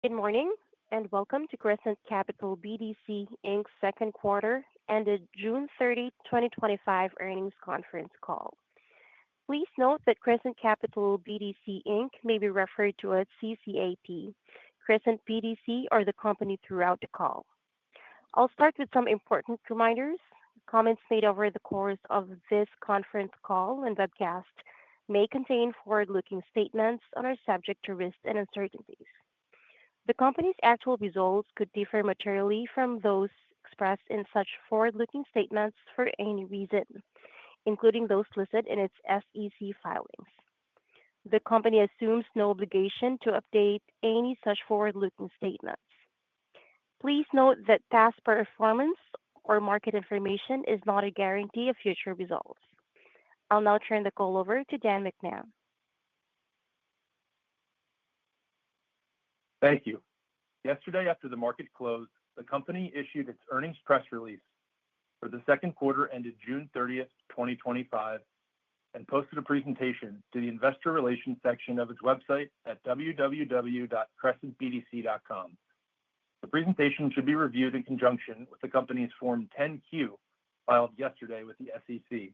Good morning and welcome to Crescent Capital BDC Inc.'s second quarter ended June 30, 2025 earnings conference call. Please note that Crescent Capital BDC Inc. may be referred to as CCAP, Crescent BDC, or the company throughout the call. I'll start with some important reminders. Comments made over the course of this conference call and webcast may contain forward-looking statements and are subject to risks and uncertainties. The company's actual results could differ materially from those expressed in such forward-looking statements for any reason, including those listed in its SEC filings. The company assumes no obligation to update any such forward-looking statements. Please note that past performance or market information is not a guarantee of future results. I'll now turn the call over to Dan McMahon. Thank you. Yesterday, after the market closed, the company issued its earnings press release for the second quarter ended June 30th, 2025, and posted a presentation to the investor relations section of its website at www.crescentbdc.com. The presentation should be reviewed in conjunction with the company's Form 10-Q filed yesterday with the SEC.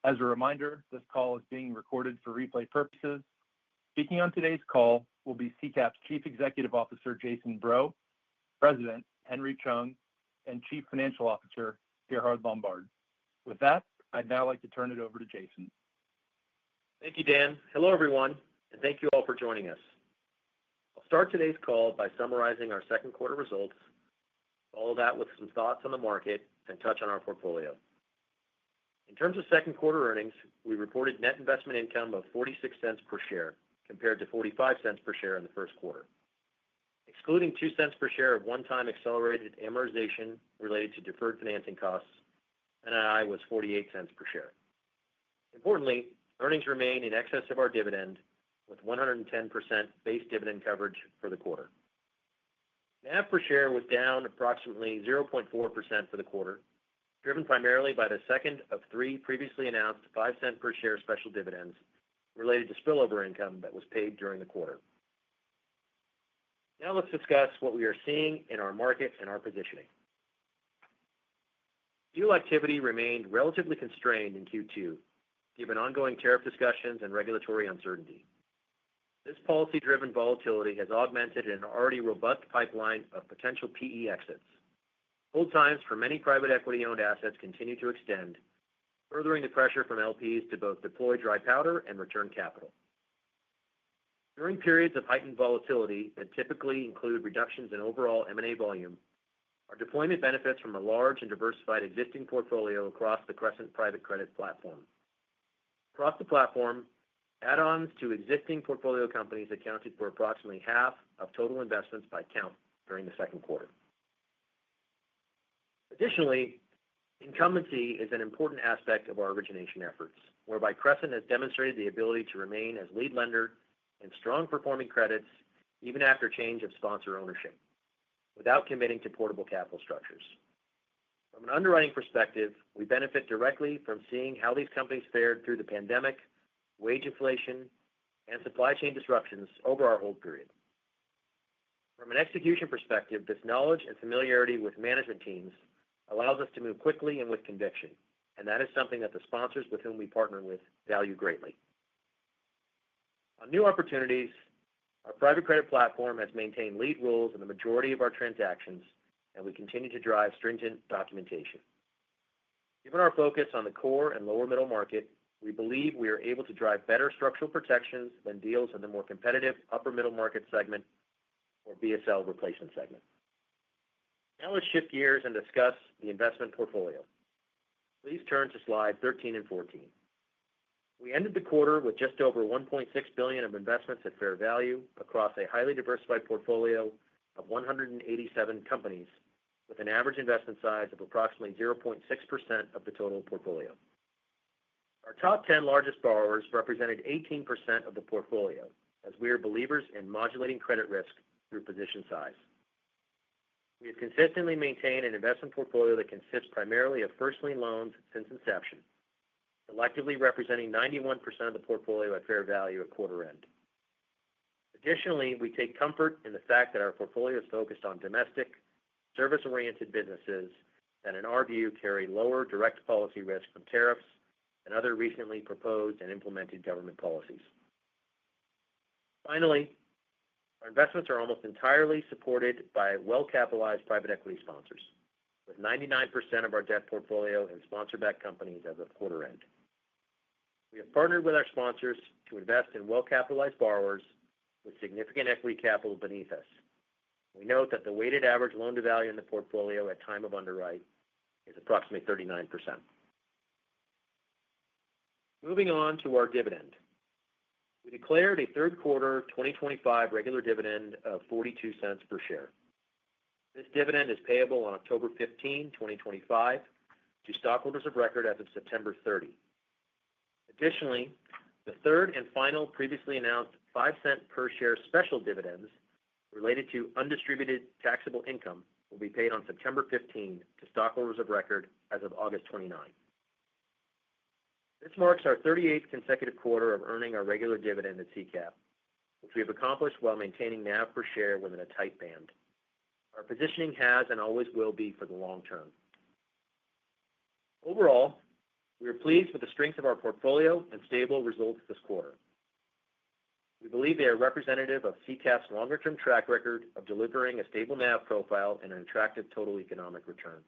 As a reminder, this call is being recorded for replay purposes. Speaking on today's call will be CCAP's Chief Executive Officer, Jason Breaux, President, Henry Chung, and Chief Financial Officer, Gerhard Lombard. With that, I'd now like to turn it over to Jason. Thank you, Dan. Hello, everyone, and thank you all for joining us. I'll start today's call by summarizing our second quarter results, follow that with some thoughts on the market, and touch on our portfolio. In terms of second quarter earnings, we reported net investment income of $0.46 per share compared to $0.45 per share in the first quarter. Excluding $0.02 per share of one-time accelerated amortization related to deferred financing costs, NII was $0.48 per share. Importantly, earnings remain in excess of our dividend with 110% base dividend coverage for the quarter. NAV per share was down approximately 0.4% for the quarter, driven primarily by the second of three previously announced $0.05 per share special dividends related to spillover income that was paid during the quarter. Now let's discuss what we are seeing in our market and our positioning. Deal activity remained relatively constrained in Q2, given ongoing tariff discussions and regulatory uncertainty. This policy-driven volatility has augmented an already robust pipeline of potential PE exits. Hold times for many private equity-owned assets continue to extend, furthering the pressure from LPs to both deploy dry powder and return capital. During periods of heightened volatility that typically include reductions in overall M&A volume, our deployment benefits from a large and diversified existing portfolio across the Crescent private credit platform. Across the platform, add-ons to existing portfolio companies accounted for approximately half of total investments by count during the second quarter. Additionally, incumbency is an important aspect of our origination efforts, whereby Crescent has demonstrated the ability to remain as lead lender in strong performing credits even after change of sponsor ownership, without committing to portable capital structures. From an underwriting perspective, we benefit directly from seeing how these companies fared through the pandemic, wage inflation, and supply chain disruptions over our hold period. From an execution perspective, this knowledge and familiarity with management teams allows us to move quickly and with conviction, and that is something that the sponsors with whom we partner with value greatly. On new opportunities, our private credit platform has maintained lead roles in the majority of our transactions, and we continue to drive stringent documentation. Given our focus on the core and lower middle market, we believe we are able to drive better structural protections than deals in the more competitive upper middle market segment or BSL replacement segment. Now let's shift gears and discuss the investment portfolio. Please turn to slides 13 and 14. We ended the quarter with just over $1.6 billion of investments at fair value across a highly diversified portfolio of 187 companies with an average investment size of approximately 0.6% of the total portfolio. Our top 10 largest borrowers represented 18% of the portfolio, as we are believers in modulating credit risk through position size. We have consistently maintained an investment portfolio that consists primarily of first lien loans since inception, collectively representing 91% of the portfolio at fair value at quarter end. The Additionally, we take comfort in the fact that our portfolio is focused on domestic, service-oriented businesses that, in our view, carry lower direct policy risk from tariffs and other recently proposed and implemented government policies. Finally, our investments are almost entirely supported by well-capitalized private equity sponsors, with 99% of our debt portfolio in sponsor-backed companies as of quarter end. We have partnered with our sponsors to invest in well-capitalized borrowers with significant equity capital beneath us. We note that the weighted average loan-to-value in the portfolio at time of underwrite is approximately 39%. Moving on to our dividend. We declared a third quarter 2025 regular dividend of $0.42 per share. This dividend is payable on October 15, 2025, to stockholders of record as of September 30. Additionally, the third and final previously announced 5-cent per share special dividends related to undistributed taxable income will be paid on September 15 to stockholders of record as of August 29. This marks our 38th consecutive quarter of earning our regular dividend at CCAP, which we have accomplished while maintaining NAV per share within a tight band. Our positioning has and always will be for the long term. Overall, we are pleased with the strength of our portfolio and stable results this quarter. We believe they are representative of CCAP's longer-term track record of delivering a stable NAV profile and an attractive total economic return.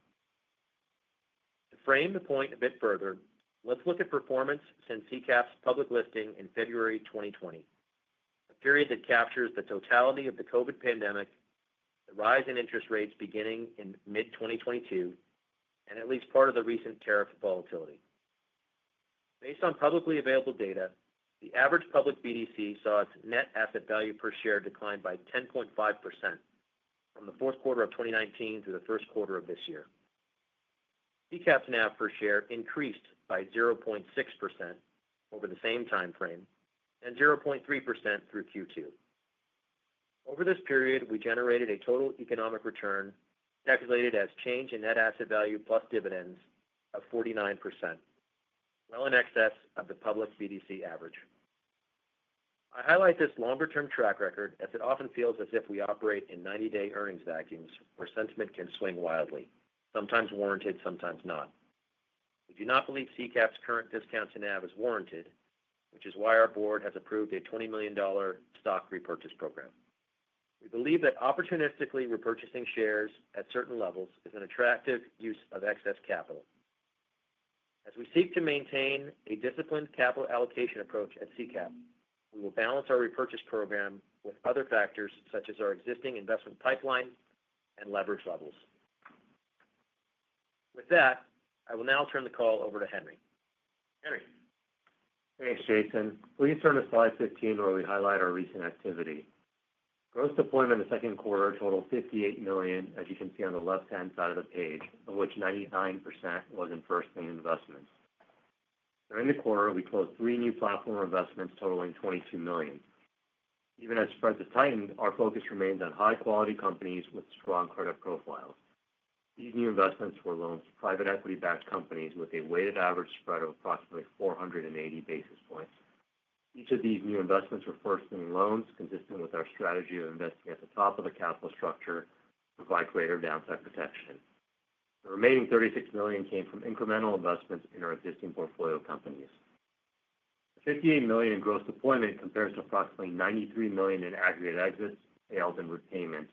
To frame the point a bit further, let's look at performance since CCAP's public listing in February 2020, a period that captures the totality of the COVID pandemic, the rise in interest rates beginning in mid-2022, and at least part of the recent tariff volatility. Based on publicly available data, the average public BDC saw its net asset value per share decline by 10.5% from the fourth quarter of 2019 to the first quarter of this year. CCAP's NAV per share increased by 0.6% over the same time frame and 0.3% through Q2. Over this period, we generated a total economic return calculated as change in net asset value plus dividends of 49%, well in excess of the public BDC average. I highlight this longer-term track record as it often feels as if we operate in 90-day earnings vacuums where sentiment can swing wildly, sometimes warranted, sometimes not. We do not believe CCAP's current discount to NAV is warranted, which is why our board has approved a $20 million stock repurchase program. We believe that opportunistically repurchasing shares at certain levels is an attractive use of excess capital. As we seek to maintain a disciplined capital allocation approach at CCAP, we will balance our repurchase program with other factors such as our existing investment pipeline and leverage levels. With that, I will now turn the call over to Henry. Henry. Thanks, Jason. Please turn to slide 15 where we highlight our recent activity. Gross deployment in the second quarter totaled $58 million, as you can see on the left-hand side of the page, of which 99% was in first lien investments. During the quarter, we closed 3 new platform investments totaling $22 million. Even as spreads have tightened, our focus remains on high-quality companies with strong credit profiles. These new investments were loans to private equity-backed companies with a weighted average spread of approximately 480 basis points. Each of these new investments were first lien loans, consistent with our strategy of investing at the top of the capital structure to provide greater downside protection. The remaining $36 million came from incremental investments in our existing portfolio companies. The $58 million in gross deployment compares to approximately $93 million in aggregate exits, sales, and repayments,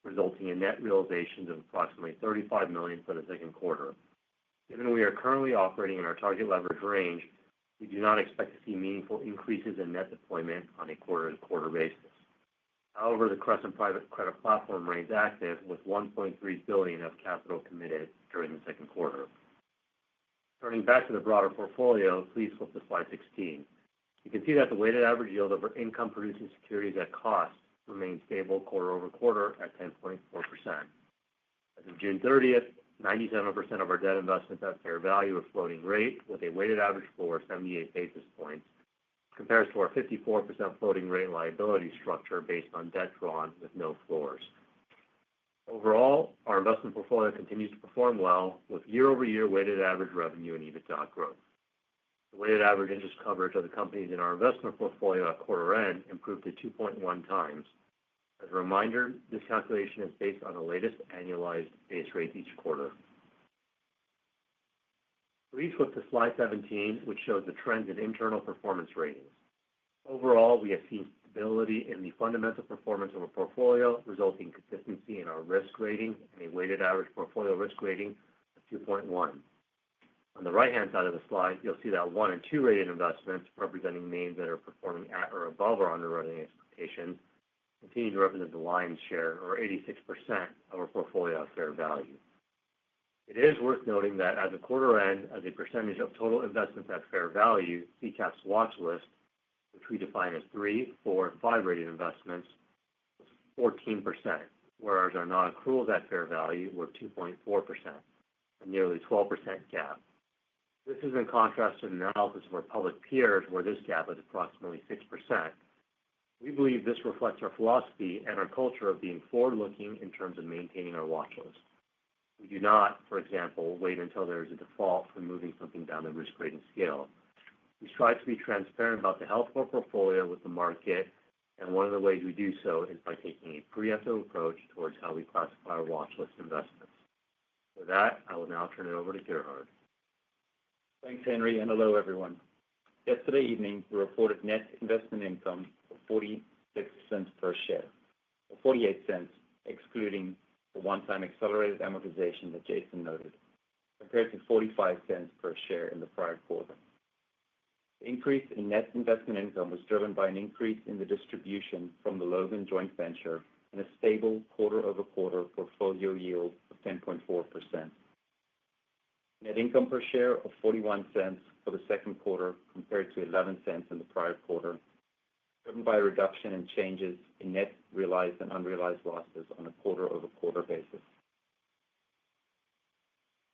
resulting in net realizations of approximately $35 million for the second quarter. Given we are currently operating in our target leverage range, we do not expect to see meaningful increases in net deployment on a quarter-to-quarter basis. However, the Crescent private credit platform remains active with $1.3 billion of capital committed during the second quarter. Turning back to the broader portfolio, please flip to slide 16. You can see that the weighted average yield of our income-producing securities at cost remains stable quarter over quarter at 10.4%. As of June 30th, 97% of our debt investments at fair value are floating rate with a weighted average floor of 78 basis points, compares to our 54% floating rate liability structure based on debt drawn with no floors. Overall, our investment portfolio continues to perform well with year-over-year weighted average revenue and EBITDA growth. The weighted average interest coverage of the companies in our investment portfolio at quarter end improved to 2.1 times. As a reminder, this calculation is based on the latest annualized base rate each quarter. Please flip to slide 17, which shows the trends in internal performance ratings. Overall, we have seen stability in the fundamental performance of our portfolio, resulting in consistency in our risk rating and a weighted average portfolio risk rating of 2.1. On the right-hand side of the slide, you'll see that 1 and 2 rated investments, representing names that are performing at or above our underwriting expectations, continue to represent the lion's share, or 86% of our portfolio at fair value. It is worth noting that as of quarter end, as a percentage of total investments at fair value, CCAP's watch list, which we define as 3, 4, and 5 rated investments, was 14%, whereas our non-accruals at fair value were 2.4%, a nearly 12% gap. This is in contrast to the analysis of our public peers, where this gap is approximately 6%. We believe this reflects our philosophy and our culture of being forward-looking in terms of maintaining our watch list. We do not, for example, wait until there is a default for moving something down the risk rating scale. We strive to be transparent about the health of our portfolio with the market, and one of the ways we do so is by taking a preemptive approach towards how we classify our watch list investments. With that, I will now turn it over to Gerhard. Thanks, Henry, and hello, everyone. Yesterday evening, we reported net investment income of 46 cents per share, or 48 cents, excluding the one-time accelerated amortization that Jason noted, compared to 45 cents per share in the prior quarter. The increase in net investment income was driven by an increase in the distribution from the Logan joint venture and a stable quarter-over-quarter portfolio yield of 10.4%. Net income per share of 41 cents for the second quarter compared to 11 cents in the prior quarter, driven by a reduction in changes in net realized and unrealized losses on a quarter-over-quarter basis.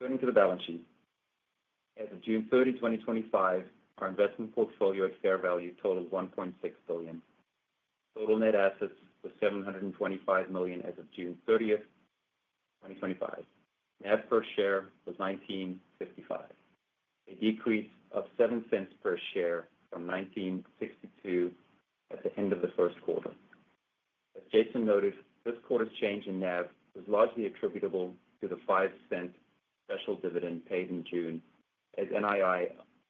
Turning to the balance sheet. As of June 30, 2025, our investment portfolio at fair value totaled $1.6 billion. Total net assets was $725 million as of June 30, 2025. NAV per share was $19.55, a decrease of 7 cents per share from $19.62 at the end of the first quarter. As Jason noted, this quarter's change in NAV was largely attributable to the 5-cent special dividend paid in June, as NII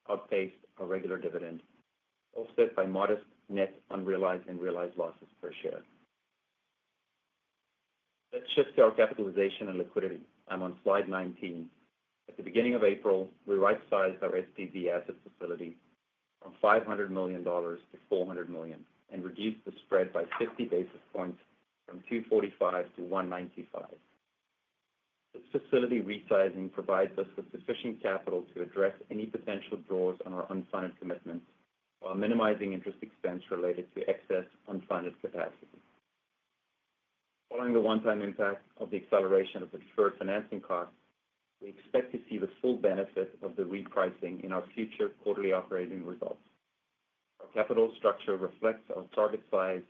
outpaced our regular dividend, offset by modest net unrealized and realized losses per share. Let's shift to our capitalization and liquidity. I'm on slide 19. At the beginning of April, we right-sized our SPV asset facility from $500 million to $400 million and reduced the spread by 50 basis points from 245 to 195. This facility resizing provides us with sufficient capital to address any potential draws on our unfunded commitments while minimizing interest expense related to excess unfunded capacity. Following the one-time impact of the acceleration of the deferred financing costs, we expect to see the full benefit of the repricing in our future quarterly operating results. Our capital structure reflects our target size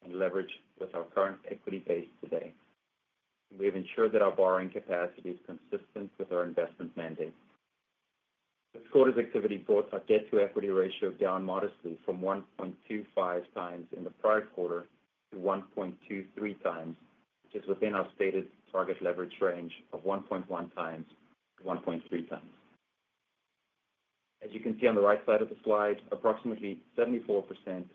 and leverage with our current equity base today. We have ensured that our borrowing capacity is consistent with our investment mandate. This quarter's activity brought our debt-to-equity ratio down modestly from 1.25 times in the prior quarter to 1.23 times, which is within our stated target leverage range of 1.1 times to 1.3 times. As you can see on the right side of the slide, approximately 74%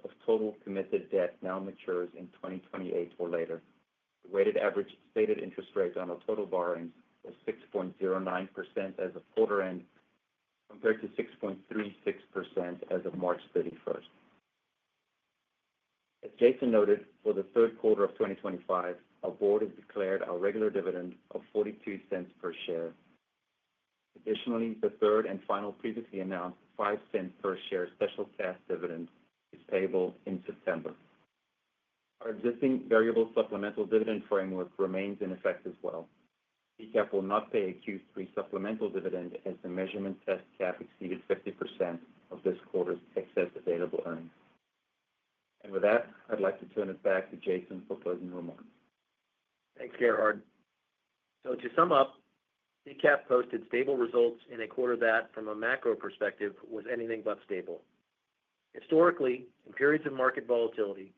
of total committed debt now matures in 2028 or later. The weighted average stated interest rate on our total borrowings was 6.09% as of quarter end, compared to 6.36% as of March 31st. As Jason noted, for the third quarter of 2025, our board has declared our regular dividend of 42 cents per share. Additionally, the third and final previously announced 5 cents per share special cash dividend is payable in September. Our existing variable supplemental dividend framework remains in effect as well. CCAP will not pay a Q3 supplemental dividend as the measurement test cap exceeded 50% of this quarter's excess available earnings. And with that, I'd like to turn it back to Jason for closing remarks. Thanks, Gerhard. So to sum up, CCAP posted stable results in a quarter that, from a macro perspective, was anything but stable. Historically, in periods of market volatility,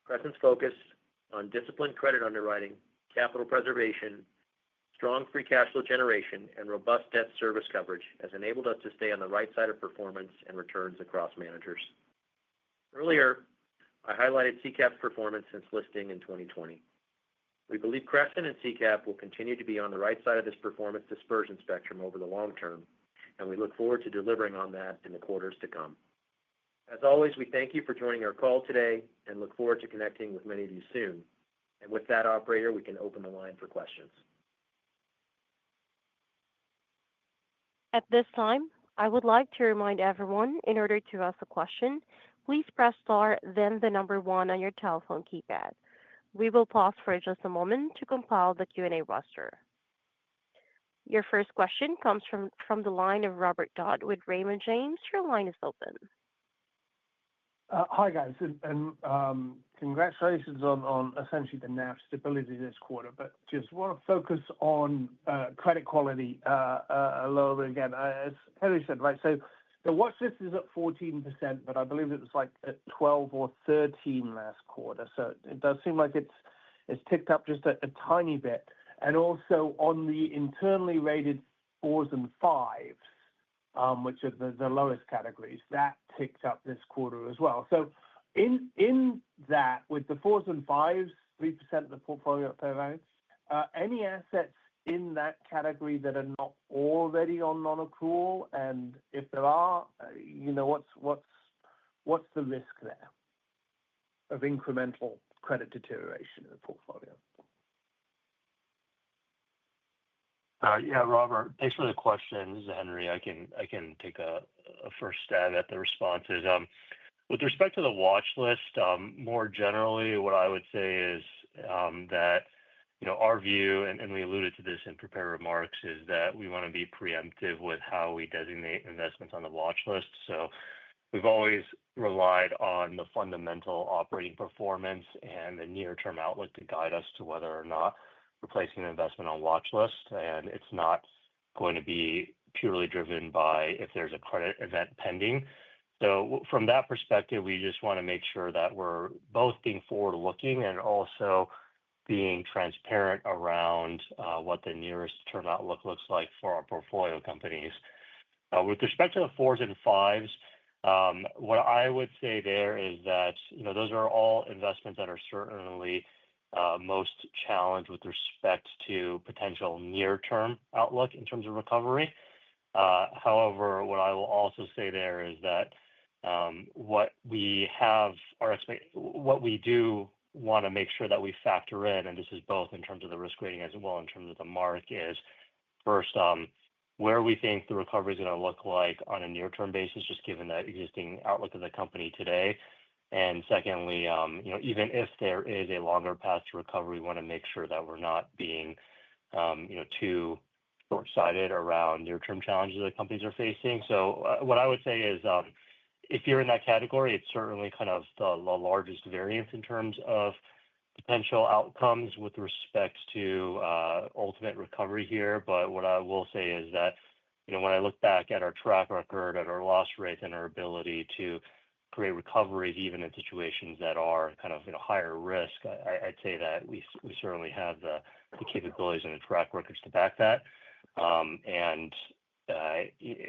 Crescent's focus on disciplined credit underwriting, capital preservation, strong free cash flow generation, and robust debt service coverage has enabled us to stay on the right side of performance and returns across managers. Earlier, I highlighted CCAP's performance since listing in 2020. We believe Crescent and CCAP will continue to be on the right side of this performance dispersion spectrum over the long term, and we look forward to delivering on that in the quarters to come. As always, we thank you for joining our call today and look forward to connecting with many of you soon. And with that, operator, we can open the line for questions. At this time, I would like to remind everyone, in order to ask a question, please press star, then the number one on your telephone keypad. We will pause for just a moment to compile the Q&A roster. Your first question comes from the line of Robert Dodd with Raymond James. Your line is open. Hi, guys, and congratulations on essentially the NAV stability this quarter, but just want to focus on credit quality a little bit again. As Henry said, right, so the watch list is at 14%, but I believe it was like at 12 or 13 last quarter. So it does seem like it's ticked up just a tiny bit. And also on the internally rated 4s and 5s, which are the lowest categories, that ticked up this quarter as well. So in that, with the 4s and 5s, 3% of the portfolio at fair value, any assets in that category that are not already on non-accrual? And if there are, what's the risk there of incremental credit deterioration in the portfolio? Yeah, Robert, thanks for the question. This is Henry. I can take a first stab at the responses. With respect to the watch list, more generally, what I would say is that our view, and we alluded to this in prepared remarks, is that we want to be preemptive with how we designate investments on the watch list. So we've always relied on the fundamental operating performance and the near-term outlook to guide us to whether or not we're placing an investment on watch list. And it's not going to be purely driven by if there's a credit event pending. So from that perspective, we just want to make sure that we're both being forward-looking and also being transparent around what the nearest term outlook looks like for our portfolio companies. With respect to the 4s and 5s, what I would say there is that those are all investments that are certainly most challenged with respect to potential near-term outlook in terms of recovery. However, what I will also say there is that what we do want to make sure that we factor in, and this is both in terms of the risk rating as well in terms of the mark, is first where we think the recovery is going to look like on a near-term basis, just given the existing outlook of the company today. And secondly, even if there is a longer path to recovery, we want to make sure that we're not being too short-sighted around near-term challenges that companies are facing. So what I would say is if you're in that category, it's certainly kind of the largest variance in terms of potential outcomes with respect to ultimate recovery here. But what I will say is that when I look back at our track record, at our loss rates, and our ability to create recoveries, even in situations that are kind of higher risk, I'd say that we certainly have the capabilities and the track records to back that. And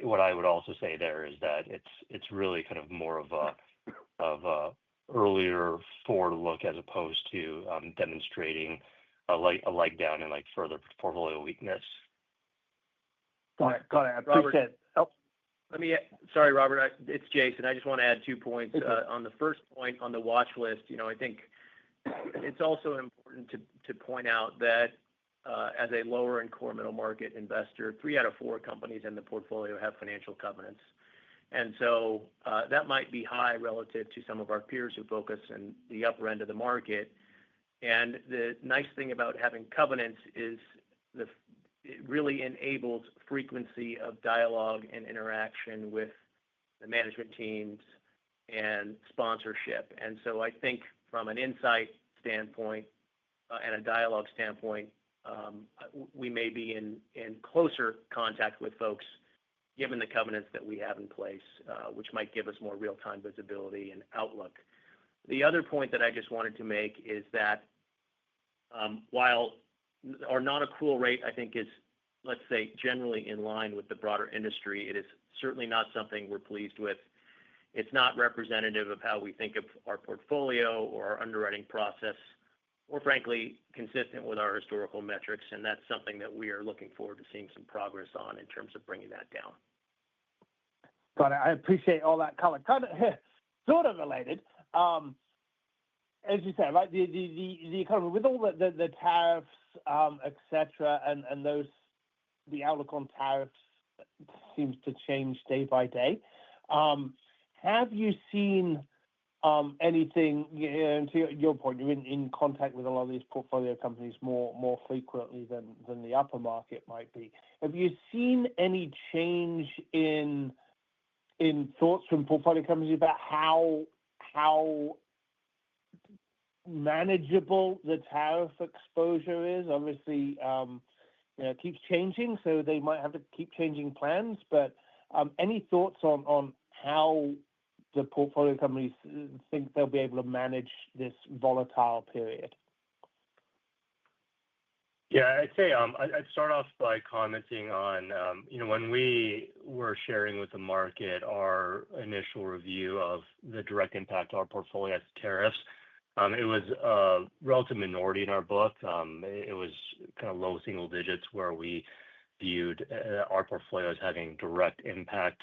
what I would also say there is that it's really kind of more of a earlier forward look as opposed to demonstrating a leg down and further portfolio weakness. Got it. I appreciate it. Sorry, Robert, it's Jason. I just want to add 2 points. On the first point on the watch list, I think it's also important to point out that as a lower and core middle market investor, 3 out of 4 companies in the portfolio have financial covenants. And so that might be high relative to some of our peers who focus in the upper end of the market. And the nice thing about having covenants is it really enables frequency of dialogue and interaction with the management teams and sponsorship. And so I think from an insight standpoint and a dialogue standpoint, we may be in closer contact with folks given the covenants that we have in place, which might give us more real-time visibility and outlook. The other point that I just wanted to make is that while our non-accrual rate, I think, is, let's say, generally in line with the broader industry, it is certainly not something we're pleased with. It's not representative of how we think of our portfolio or our underwriting process, or frankly, consistent with our historical metrics. And that's something that we are looking forward to seeing some progress on in terms of bringing that down. Got it. I appreciate all that color. Kind of sort of related. As you said, right, the economy with all the tariffs, etc., and those, the outlook on tariffs seems to change day by day. Have you seen anything? To your point, you're in contact with a lot of these portfolio companies more frequently than the upper market might be. Have you seen any change in thoughts from portfolio companies about how manageable the tariff exposure is? Obviously, it keeps changing, so they might have to keep changing plans. But any thoughts on how the portfolio companies think they'll be able to manage this volatile period? Yeah, I'd say I'd start off by commenting on, when we were sharing with the market our initial review of the direct impact of our portfolio as tariffs. It was a relative minority in our book. It was kind of low single digits where we viewed our portfolio as having direct impact.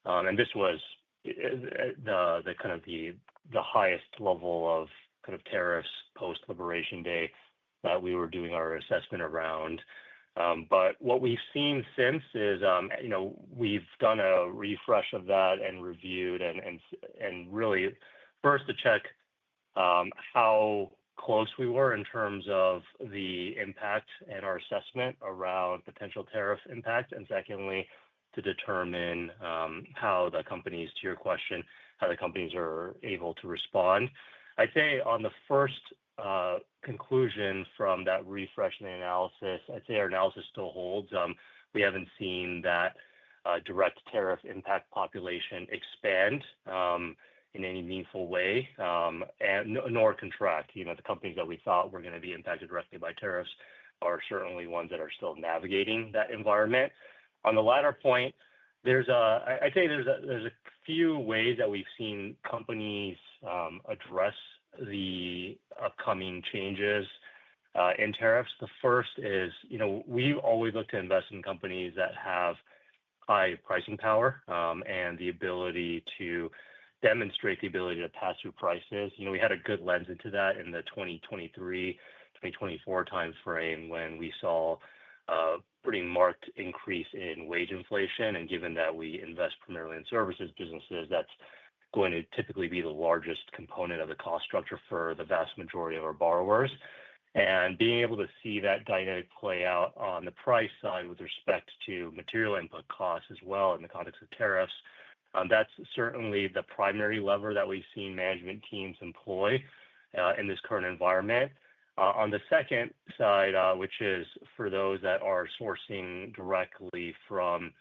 And this was the kind of the highest level of kind of tariffs post-Liberation Day that we were doing our assessment around. But what we've seen since is, we've done a refresh of that and reviewed and really first to check how close we were in terms of the impact and our assessment around potential tariff impact. And secondly, to determine how the companies, to your question, how the companies are able to respond. I'd say on the first conclusion from that refresh and analysis, I'd say our analysis still holds. We haven't seen that direct tariff impact population expand in any meaningful way, and nor contract. The companies that we thought were going to be impacted directly by tariffs are certainly ones that are still navigating that environment. On the latter point, I'd say there's a few ways that we've seen companies address the upcoming changes in tariffs. The first is, we always look to invest in companies that have high pricing power and the ability to demonstrate the ability to pass through prices. We had a good lens into that in the 2023, 2024 timeframe when we saw a pretty marked increase in wage inflation. And given that we invest primarily in services businesses, that's going to typically be the largest component of the cost structure for the vast majority of our borrowers. And being able to see that dynamic play out on the price side with respect to material input costs as well in the context of tariffs, that's certainly the primary lever that we've seen management teams employ in this current environment. On the second side, which is for those that are sourcing directly from,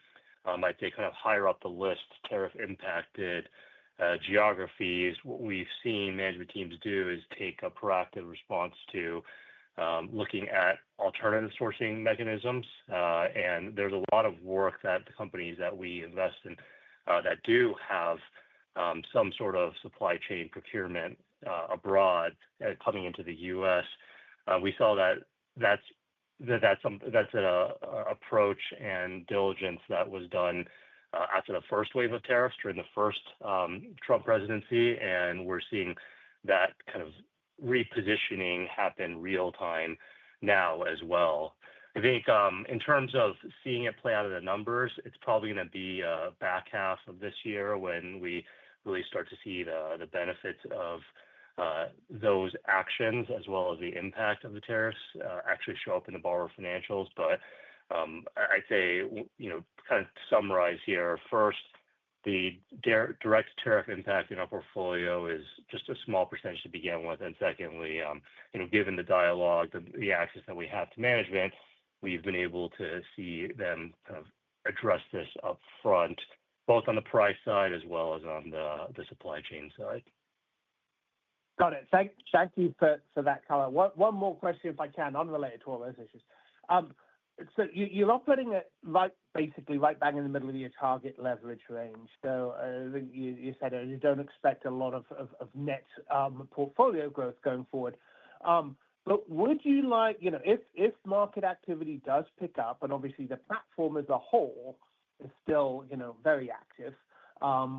I'd say, kind of higher up the list, tariff impacted geographies, what we've seen management teams do is take a proactive response to looking at alternative sourcing mechanisms. And there's a lot of work that the companies that we invest in that do have some sort of supply chain procurement abroad coming into the U.S. We saw that's an approach and diligence that was done after the first wave of tariffs during the first Trump presidency, and we're seeing that kind of repositioning happen real time now as well. I think in terms of seeing it play out in the numbers, it's probably going to be back half of this year when we really start to see the benefits of those actions as well as the impact of the tariffs actually show up in the borrower financials. But I'd say, kind of to summarize here, first, the direct tariff impact in our portfolio is just a small percentage to begin with. And secondly, given the dialogue, the access that we have to management, we've been able to see them kind of address this up front, both on the price side as well as on the supply chain side. Got it. Thank you for that color. One more question, if I can, unrelated to all those issues. So you're operating at basically right bang in the middle of your target leverage range. So I think you said you don't expect a lot of net portfolio growth going forward. But would you like, if market activity does pick up, and obviously the platform as a whole is still, very active,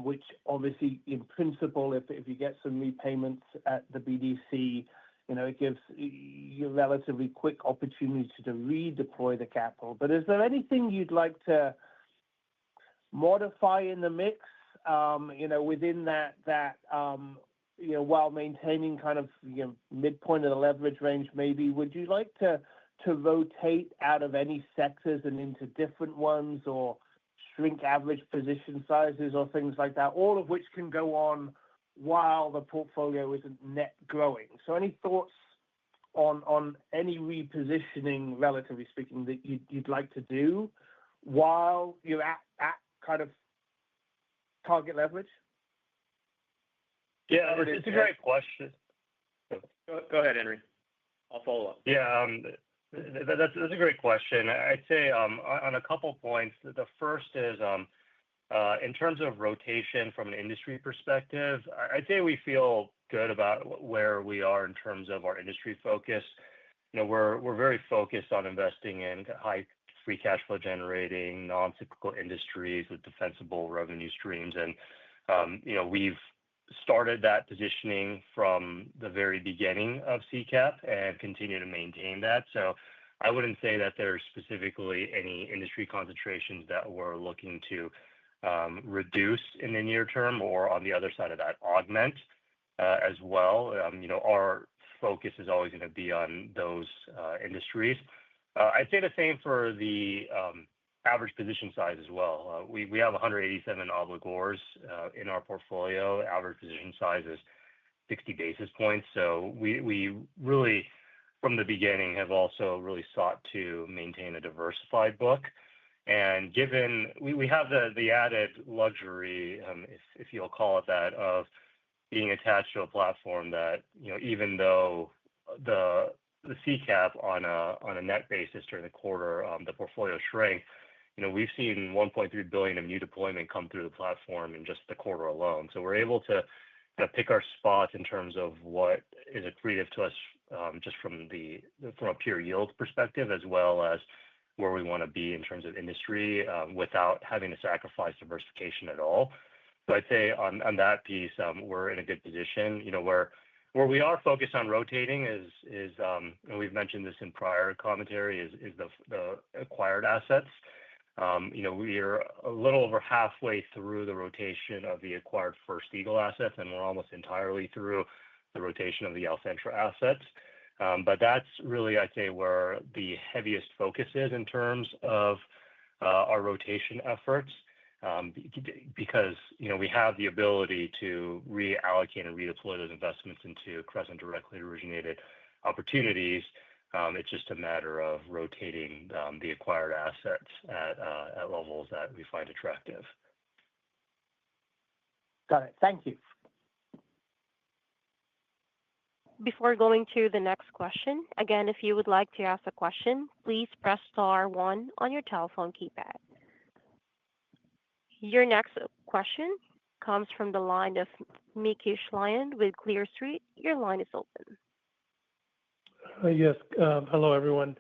which obviously in principle, if you get some repayments at the BDC, it gives you a relatively quick opportunity to redeploy the capital. But is there anything you'd like to modify in the mix, within that, while maintaining kind of midpoint of the leverage range? Maybe would you like to rotate out of any sectors and into different ones, or shrink average position sizes or things like that, all of which can go on while the portfolio isn't net growing? So any thoughts on any repositioning, relatively speaking, that you'd like to do while you're at kind of target leverage? Yeah, it's a great question. Go ahead, Henry. I'll follow up. Yeah, that's a great question. I'd say on a couple points. The first is in terms of rotation from an industry perspective, I'd say we feel good about where we are in terms of our industry focus. We're very focused on investing in high free cash flow generating, non-cyclical industries with defensible revenue streams. And, we've started that positioning from the very beginning of CCAP and continue to maintain that. So I wouldn't say that there's specifically any industry concentrations that we're looking to reduce in the near term, or on the other side of that, augment as well. Our focus is always going to be on those industries. I'd say the same for the average position size as well. We have 187 obligors in our portfolio. Average position size is 60 basis points. So we really, from the beginning, have also really sought to maintain a diversified book. And given we have the added luxury, if you'll call it that, of being attached to a platform that, even though the CCAP on a net basis during the quarter, the portfolio shrank, we've seen $1.3 billion of new deployment come through the platform in just the quarter alone. So we're able to pick our spots in terms of what is accretive to us, just from a pure yield perspective, as well as where we want to be in terms of industry, without having to sacrifice diversification at all. So I'd say on that piece, we're in a good position. Where we are focused on rotating is and we've mentioned this in prior commentary, is the acquired assets. We are a little over halfway through the rotation of the acquired First Eagle assets, and we're almost entirely through the rotation of the Alcentra assets. But that's really, I'd say, where the heaviest focus is in terms of our rotation efforts, because we have the ability to reallocate and redeploy those investments into Crescent directly originated opportunities. It's just a matter of rotating the acquired assets at levels that we find attractive. Got it. Thank you. Before going to the next question, again, if you would like to ask a question, please press star one on your telephone keypad. Your next question comes from the line of Mickey Schleien with Clear Street. Your line is open. Yes. Hello, everyone.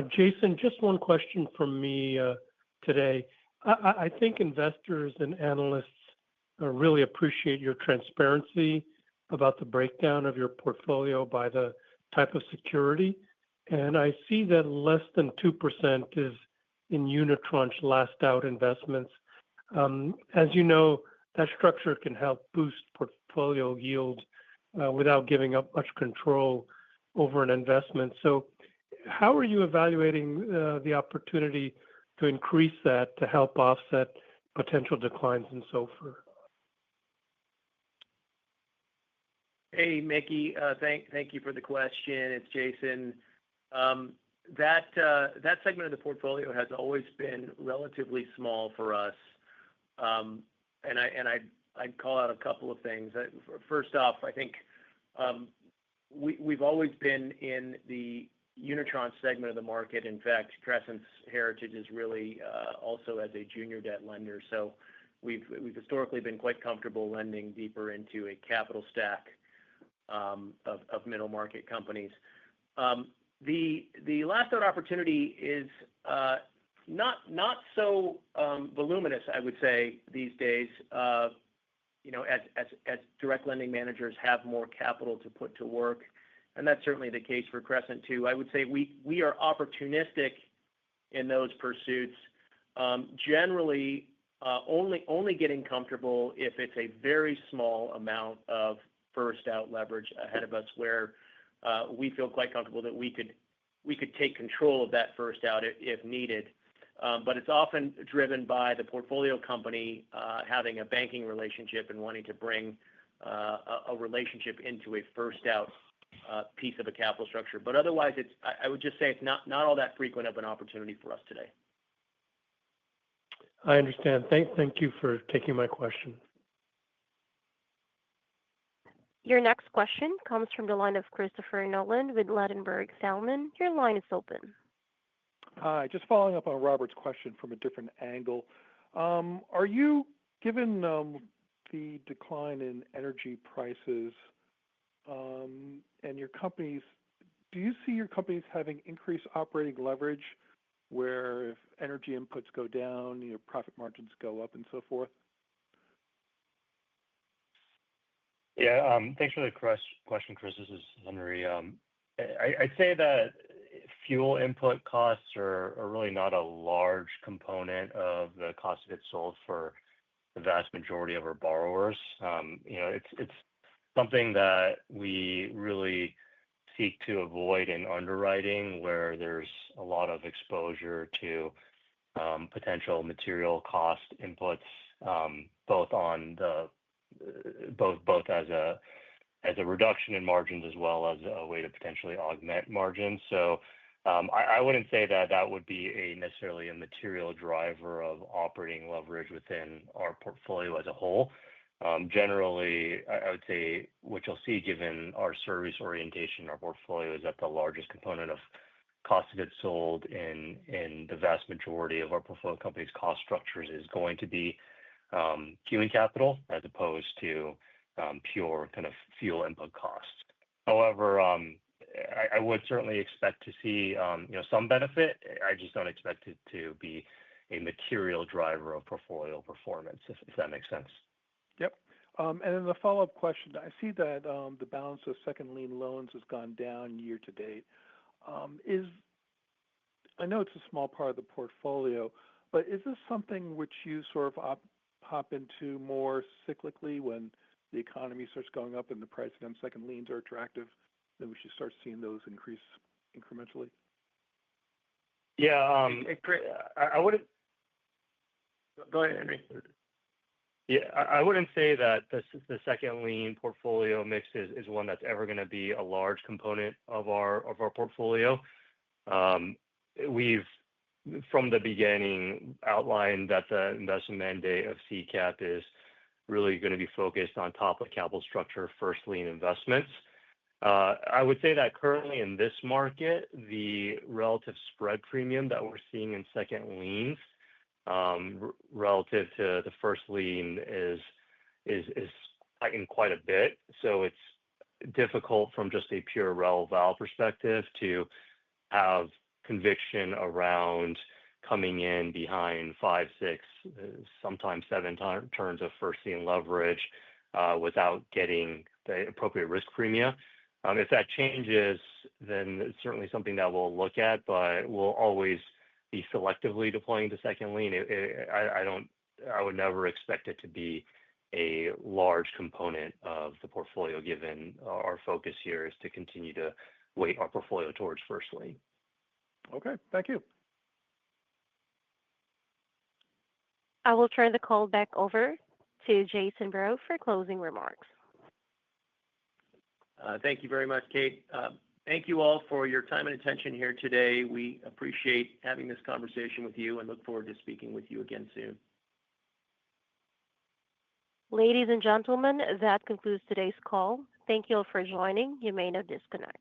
Jason, just one question from me today. I think investors and analysts really appreciate your transparency about the breakdown of your portfolio by the type of security. And I see that less than 2% is in unitranche last out investments. As you know, that structure can help boost portfolio yield without giving up much control over an investment. So how are you evaluating the opportunity to increase that to help offset potential declines in SOFR? Hey, Mickey, thank you for the question. It's Jason. That segment of the portfolio has always been relatively small for us. And I'd call out a couple of things. First off, I think we've always been in the unitranche segment of the market. In fact, Crescent's heritage is really also as a junior debt lender. So we've historically been quite comfortable lending deeper into a capital stack of middle market companies. The last out opportunity is not so voluminous, I would say, these days. As direct lending managers have more capital to put to work, and that's certainly the case for Crescent too. I would say we are opportunistic in those pursuits, generally only getting comfortable if it's a very small amount of first out leverage ahead of us, where we feel quite comfortable that we could take control of that first out if needed. But it's often driven by the portfolio company having a banking relationship and wanting to bring a relationship into a first out piece of a capital structure. But otherwise, I would just say it's not all that frequent of an opportunity for us today. I understand. Thank you for taking my question. Your next question comes from the line of Christopher Nolan with Ladenburg Thalmann. Your line is open. Hi, just following up on Robert's question from a different angle. Are you, given the decline in energy prices and your companies, do you see your companies having increased operating leverage where if energy inputs go down, your profit margins go up and so forth? Yeah, thanks for the question, Chris. This is Henry. I'd say that fuel input costs are really not a large component of the cost of goods sold for the vast majority of our borrowers. It's something that we really seek to avoid in underwriting, where there's a lot of exposure to potential material cost inputs, both as a reduction in margins as well as a way to potentially augment margins. So I wouldn't say that would be necessarily a material driver of operating leverage within our portfolio as a whole. Generally, I would say what you'll see, given our service orientation in our portfolio, is that the largest component of cost of goods sold in the vast majority of our portfolio companies' cost structures is going to be human capital as opposed to pure kind of fuel input costs. However, I would certainly expect to see some benefit. I just don't expect it to be a material driver of portfolio performance, if that makes sense. Yep. And then the follow-up question, I see that the balance of second lien loans has gone down year to date. I know it's a small part of the portfolio, but is this something which you sort of hop into more cyclically when the economy starts going up and the pricing on second liens are attractive? Then we should start seeing those increase incrementally? Yeah, I wouldn't. Go ahead, Henry. Yeah, I wouldn't say that the second lien portfolio mix is one that's ever going to be a large component of our portfolio. We've, from the beginning, outlined that the investment mandate of CCAP is really going to be focused on top of capital structure first lien investments. I would say that currently in this market, the relative spread premium that we're seeing in second liens relative to the first lien is heightened quite a bit. So it's difficult from just a pure rel-val perspective to have conviction around coming in behind 5, 6, sometimes 7 turns of first lien leverage without getting the appropriate risk premium. If that changes, then it's certainly something that we'll look at, but we'll always be selectively deploying the second lien. I would never expect it to be a large component of the portfolio, given our focus here is to continue to weight our portfolio towards first lien. Okay, thank you. I will turn the call back over to Jason Breaux for closing remarks. Thank you very much, Kate. Thank you all for your time and attention here today. We appreciate having this conversation with you and look forward to speaking with you again soon. Ladies and gentlemen, that concludes today's call. Thank you all for joining. You may now disconnect.